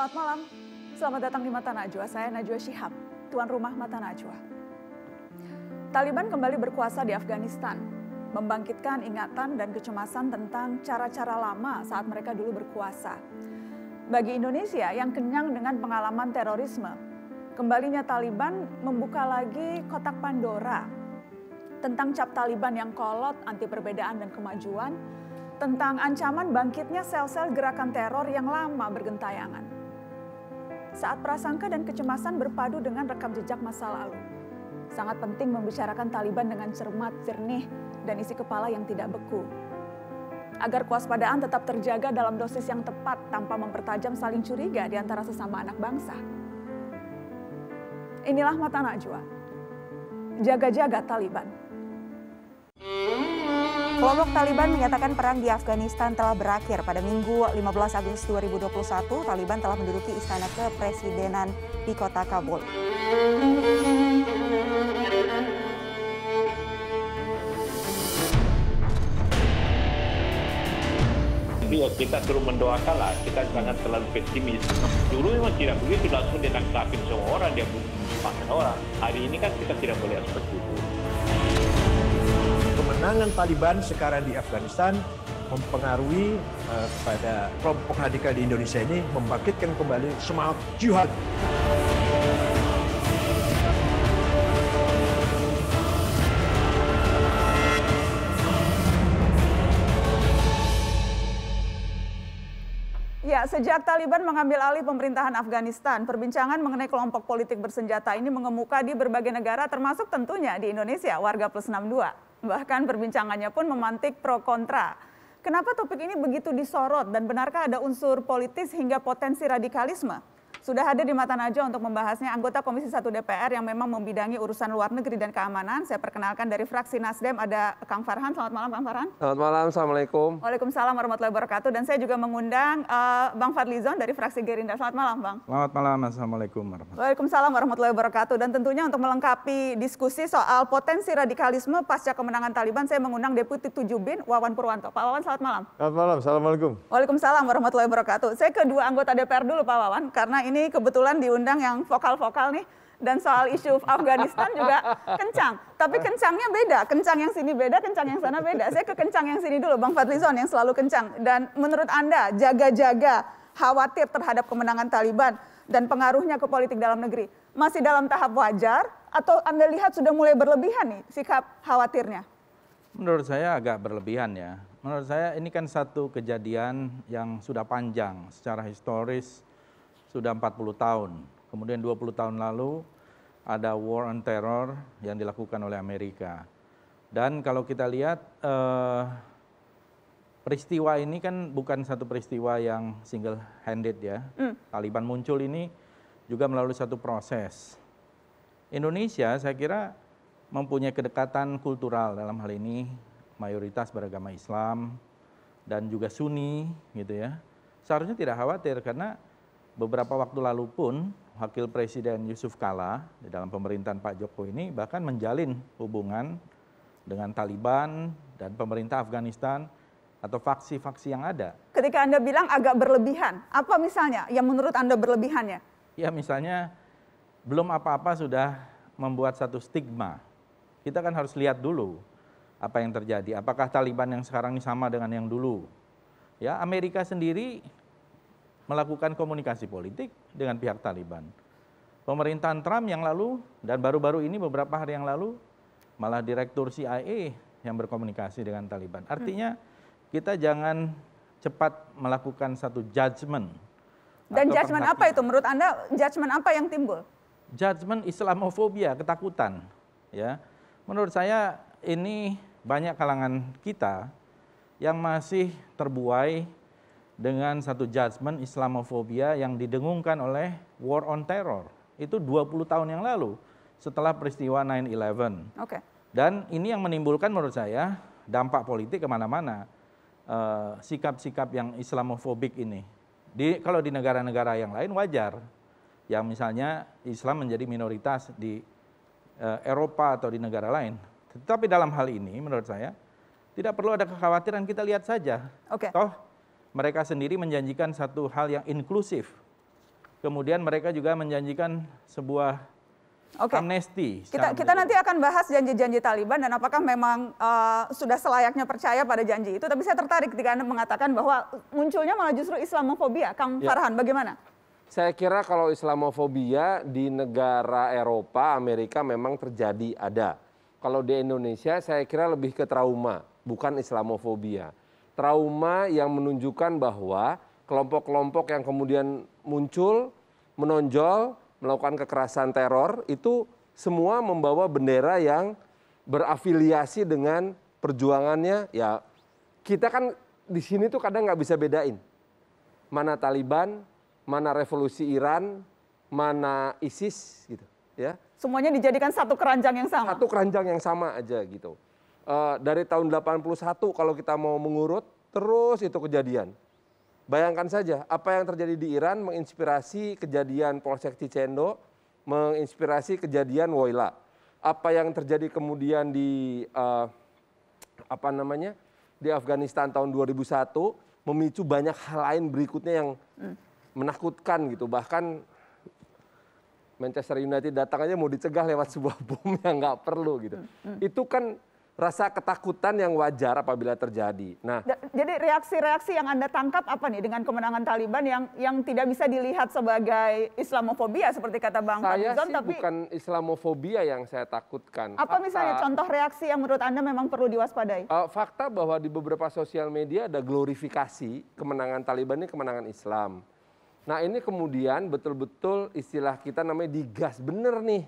Selamat malam, selamat datang di Mata Najwa. Saya Najwa Shihab, tuan rumah Mata Najwa. Taliban kembali berkuasa di Afghanistan, membangkitkan ingatan dan kecemasan tentang cara-cara lama saat mereka dulu berkuasa. Bagi Indonesia yang kenyang dengan pengalaman terorisme, kembalinya Taliban membuka lagi kotak Pandora tentang cap Taliban yang kolot, anti perbedaan dan kemajuan, tentang ancaman bangkitnya sel-sel gerakan teror yang lama bergentayangan. Saat prasangka dan kecemasan berpadu dengan rekam jejak masa lalu, sangat penting membicarakan Taliban dengan cermat, jernih, dan isi kepala yang tidak beku. Agar kewaspadaan tetap terjaga dalam dosis yang tepat tanpa mempertajam saling curiga di antara sesama anak bangsa. Inilah Mata Najwa. Jaga-jaga Taliban. Kelompok Taliban menyatakan perang di Afghanistan telah berakhir. Pada Minggu 15 Agustus 2021, Taliban telah menduduki istana kepresidenan di kota Kabul. Kita terus mendoakanlah, kita jangan terlalu pesimis. Dulu memang tidak begitu, langsung ditangkapin semua orang, dia bunuh orang. Hari ini kan kita tidak melihat seperti itu. Kemenangan Taliban sekarang di Afghanistan mempengaruhi kepada kelompok radikal di Indonesia ini membangkitkan kembali semangat jihad. Ya, sejak Taliban mengambil alih pemerintahan Afghanistan, perbincangan mengenai kelompok politik bersenjata ini mengemuka di berbagai negara, termasuk tentunya di Indonesia, Warga Plus 62. Bahkan perbincangannya pun memantik pro kontra. Kenapa topik ini begitu disorot dan benarkah ada unsur politis hingga potensi radikalisme? Sudah hadir di Mata Najwa untuk membahasnya anggota Komisi 1 DPR yang memang membidangi urusan luar negeri dan keamanan. Saya perkenalkan dari fraksi Nasdem ada Kang Farhan. Selamat malam Kang Farhan. Selamat malam, Assalamualaikum. Waalaikumsalam warahmatullahi wabarakatuh. Dan saya juga mengundang Bang Fadlizon dari fraksi Gerindra. Selamat malam Bang. Selamat malam, Assalamualaikum warahmatullahi. Waalaikumsalam warahmatullahi wabarakatuh. Dan tentunya untuk melengkapi diskusi soal potensi radikalisme pasca kemenangan Taliban, saya mengundang Deputi 7 BIN Wawan Purwanto. Pak Wawan, selamat malam. Selamat malam, Assalamualaikum. Waalaikumsalam warahmatullahi wabarakatuh. Saya kedua anggota DPR dulu Pak Wawan, karena ini kebetulan diundang yang vokal-vokal nih. Dan soal isu Afghanistan juga kencang. Tapi kencangnya beda, kencang yang sini beda, kencang yang sana beda. Saya ke kencang yang sini dulu, Bang Fadlizon yang selalu kencang. Dan menurut Anda, jaga-jaga, khawatir terhadap kemenangan Taliban dan pengaruhnya ke politik dalam negeri, masih dalam tahap wajar atau Anda lihat sudah mulai berlebihan nih sikap khawatirnya? Menurut saya agak berlebihan ya. Menurut saya ini kan satu kejadian yang sudah panjang secara historis, sudah 40 tahun. Kemudian 20 tahun lalu ada war on terror yang dilakukan oleh Amerika. Dan kalau kita lihat peristiwa ini kan bukan satu peristiwa yang single handed ya. Taliban muncul ini juga melalui satu proses. Indonesia saya kira mempunyai kedekatan kultural dalam hal ini, mayoritas beragama Islam dan juga Sunni gitu ya. Seharusnya tidak khawatir karena beberapa waktu lalu pun Wakil Presiden Yusuf Kala di dalam pemerintahan Pak Jokowi ini bahkan menjalin hubungan dengan Taliban dan pemerintah Afghanistan atau faksi-faksi yang ada. Ketika Anda bilang agak berlebihan, apa misalnya yang menurut Anda berlebihannya? Ya misalnya belum apa-apa sudah membuat satu stigma. Kita kan harus lihat dulu apa yang terjadi. Apakah Taliban yang sekarang ini sama dengan yang dulu? Ya, Amerika sendiri melakukan komunikasi politik dengan pihak Taliban. Pemerintahan Trump yang lalu dan baru-baru ini beberapa hari yang lalu malah direktur CIA yang berkomunikasi dengan Taliban. Artinya kita jangan cepat melakukan satu judgement. Dan judgement apa itu? Menurut Anda judgement apa yang timbul? Judgement Islamofobia, ketakutan. Ya, menurut saya ini banyak kalangan kita yang masih terbuai dengan satu judgement Islamofobia yang didengungkan oleh war on terror. Itu 20 tahun yang lalu setelah peristiwa 9/11. Oke. Dan ini yang menimbulkan menurut saya dampak politik kemana-mana. Sikap-sikap yang Islamofobik ini. Kalau di negara-negara yang lain wajar. Yang misalnya Islam menjadi minoritas di Eropa atau di negara lain. Tetapi dalam hal ini menurut saya tidak perlu ada kekhawatiran, kita lihat saja. Oke. Toh mereka sendiri menjanjikan satu hal yang inklusif. Kemudian mereka juga menjanjikan sebuah amnesti. Kita nanti akan bahas janji-janji Taliban dan apakah memang sudah selayaknya percaya pada janji itu. Tapi saya tertarik ketika Anda mengatakan bahwa munculnya malah justru Islamofobia. Kang Farhan, bagaimana? Saya kira kalau Islamofobia di negara Eropa, Amerika memang terjadi, ada. Kalau di Indonesia saya kira lebih ke trauma, bukan Islamofobia. Trauma yang menunjukkan bahwa kelompok-kelompok yang kemudian muncul, menonjol, melakukan kekerasan teror, itu semua membawa bendera yang berafiliasi dengan perjuangannya. Ya, kita kan di sini tuh kadang nggak bisa bedain mana Taliban, mana revolusi Iran, mana ISIS gitu, ya. Semuanya dijadikan satu keranjang yang sama. Satu keranjang yang sama aja gitu. Dari tahun 81 kalau kita mau mengurut, terus itu kejadian. Bayangkan saja apa yang terjadi di Iran menginspirasi kejadian Polsek Cicendo, menginspirasi kejadian Woyla. Apa yang terjadi kemudian di di Afghanistan tahun 2001 memicu banyak hal lain berikutnya yang menakutkan gitu. Bahkan Manchester United datang aja mau dicegah lewat sebuah bom yang nggak perlu gitu. Itu kan rasa ketakutan yang wajar apabila terjadi. Nah, jadi reaksi-reaksi yang Anda tangkap apa nih dengan kemenangan Taliban yang tidak bisa dilihat sebagai Islamofobia seperti kata Bang Fadlizon, saya sih tapi bukan Islamofobia yang saya takutkan. Apa misalnya contoh reaksi yang menurut Anda memang perlu diwaspadai? Fakta bahwa di beberapa sosial media ada glorifikasi kemenangan Taliban ini kemenangan Islam. Nah, ini kemudian betul-betul istilah kita namanya digas bener nih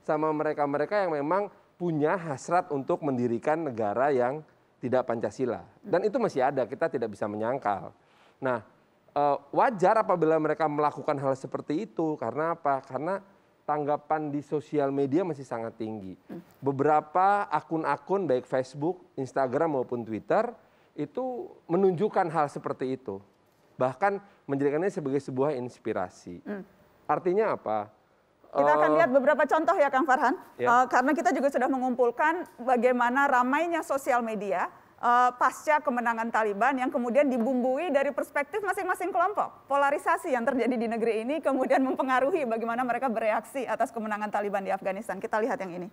sama mereka-mereka yang memang punya hasrat untuk mendirikan negara yang tidak Pancasila. Dan itu masih ada, kita tidak bisa menyangkal. Nah, wajar apabila mereka melakukan hal seperti itu. Karena apa? Karena tanggapan di sosial media masih sangat tinggi. Beberapa akun-akun baik Facebook, Instagram maupun Twitter itu menunjukkan hal seperti itu. Bahkan menjadikannya sebagai sebuah inspirasi. Artinya apa? Kita akan lihat beberapa contoh ya Kang Farhan, karena kita juga sudah mengumpulkan bagaimana ramainya sosial media pasca kemenangan Taliban yang kemudian dibumbui dari perspektif masing-masing kelompok. Polarisasi yang terjadi di negeri ini kemudian mempengaruhi bagaimana mereka bereaksi atas kemenangan Taliban di Afghanistan. Kita lihat yang ini.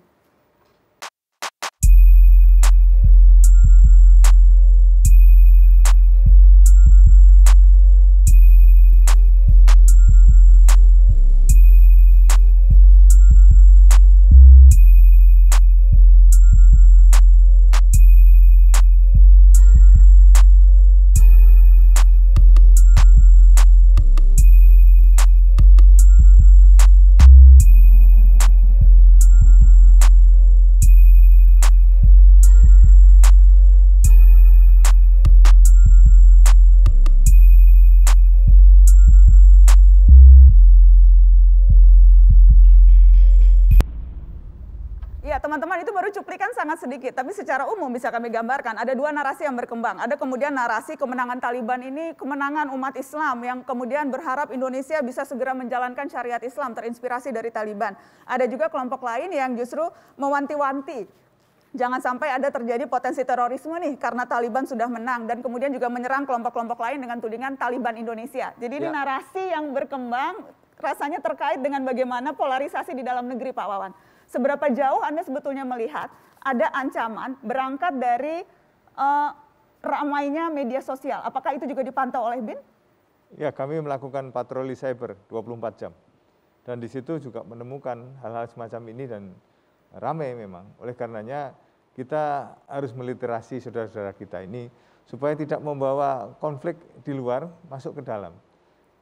Teman-teman, itu baru cuplikan sangat sedikit, tapi secara umum bisa kami gambarkan ada dua narasi yang berkembang. Ada kemudian narasi kemenangan Taliban ini kemenangan umat Islam yang kemudian berharap Indonesia bisa segera menjalankan syariat Islam terinspirasi dari Taliban. Ada juga kelompok lain yang justru mewanti-wanti jangan sampai ada terjadi potensi terorisme nih karena Taliban sudah menang, dan kemudian juga menyerang kelompok-kelompok lain dengan tudingan Taliban Indonesia. Jadi ini narasi yang berkembang rasanya terkait dengan bagaimana polarisasi di dalam negeri, Pak Wawan. Seberapa jauh Anda sebetulnya melihat ada ancaman berangkat dari ramainya media sosial? Apakah itu juga dipantau oleh BIN? Ya, kami melakukan patroli cyber 24 jam. Dan di situ juga menemukan hal-hal semacam ini dan ramai memang. Oleh karenanya kita harus meliterasi saudara-saudara kita ini supaya tidak membawa konflik di luar masuk ke dalam.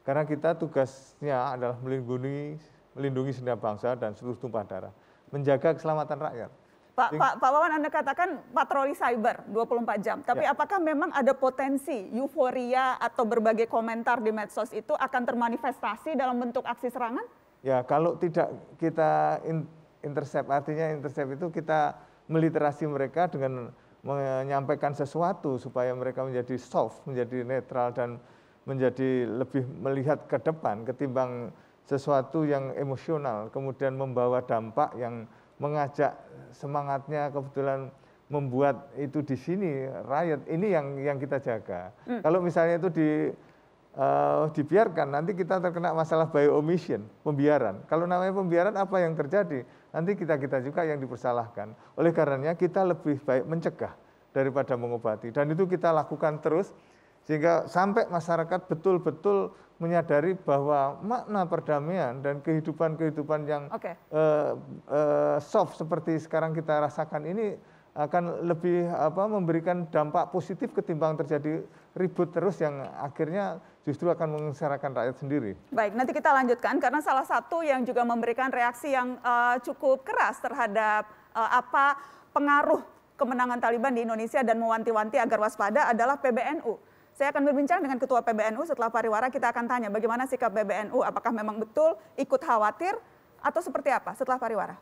Karena kita tugasnya adalah melindungi segenap bangsa dan seluruh tumpah darah. Menjaga keselamatan rakyat. Pak Wawan, Anda katakan patroli cyber 24 jam. Tapi apakah memang ada potensi euforia atau berbagai komentar di medsos itu akan termanifestasi dalam bentuk aksi serangan? Ya, kalau tidak kita intercept, artinya intercept itu kita meliterasi mereka dengan menyampaikan sesuatu supaya mereka menjadi soft, menjadi netral dan menjadi lebih melihat ke depan ketimbang sesuatu yang emosional, kemudian membawa dampak yang mengajak semangatnya, kebetulan membuat itu di sini riot. Ini yang kita jaga. Kalau misalnya itu dibiarkan, nanti kita terkena masalah bio-omission, pembiaran. Kalau namanya pembiaran, apa yang terjadi? Nanti kita juga yang dipersalahkan. Oleh karenanya kita lebih baik mencegah daripada mengobati. Dan itu kita lakukan terus, sehingga sampai masyarakat betul-betul menyadari bahwa makna perdamaian dan kehidupan-kehidupan yang soft seperti sekarang kita rasakan ini akan lebih memberikan dampak positif ketimbang terjadi ribut terus yang akhirnya justru akan menyengsarakan rakyat sendiri. Baik, nanti kita lanjutkan karena salah satu yang juga memberikan reaksi yang cukup keras terhadap apa pengaruh kemenangan Taliban di Indonesia dan mewanti-wanti agar waspada adalah PBNU. Saya akan berbincang dengan Ketua PBNU setelah pariwara. Kita akan tanya bagaimana sikap PBNU, apakah memang betul ikut khawatir atau seperti apa setelah pariwara.